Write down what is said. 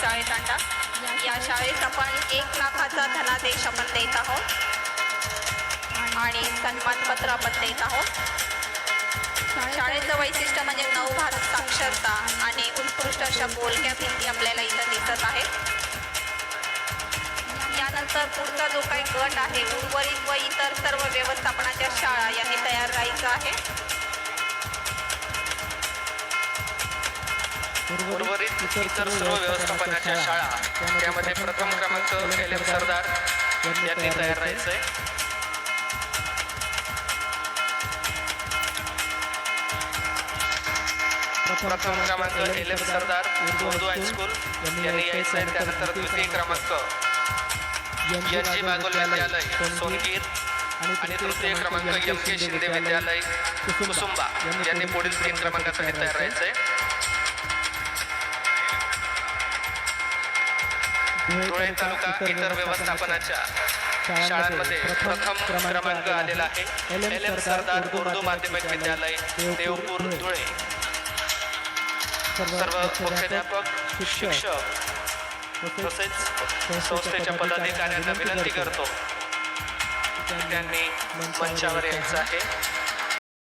चाळे तांडा. या शाळेस आपण 1 लाखाचा धनादेश आपण देत आहोत आणि सन्मानपत्र आपण देत आहोत. शाळेचं वैशिष्ट्य म्हणजे 9 भारत साक्षरता आणि उत्कृष्ट अशा बोलक्या भिंती आपल्याला इथं दिसत आहेत. यानंतर पुढचा जो काही गट आहे, उर्वरित व इतर सर्व व्यवस्थापनाच्या शाळा यांनी तयार राहायचं आहे. उर्वरित इतर सर्व व्यवस्थापनाच्या शाळा त्यामध्ये प्रथम क्रमांक LM सरदार यांनी तयार राहायचं आहे. प्रथम क्रमांक LM सरदार उर्दू हायस्कूल यांनी यायचं आहे. त्यानंतर द्वितीय क्रमांक NG बागुल विद्यालय सोनगीर आणि तृतीय क्रमांक MK शिंदे विद्यालय कुसुंबा यांनी पुढील 3 क्रमांकासाठी तयार राहायचं आहे. धुळे तालुका इतर व्यवस्थापनाच्या शाळांमध्ये प्रथम क्रमांक आलेला आहे. LM सरदार उर्दू माध्यमिक विद्यालय देवपूर धुळे. सर्व मुख्याध्यापक शिक्षक तसेच संस्थेच्या पदाधिकाऱ्यांना विनंती करतो त्यांनी मंचावर यायचं आहे.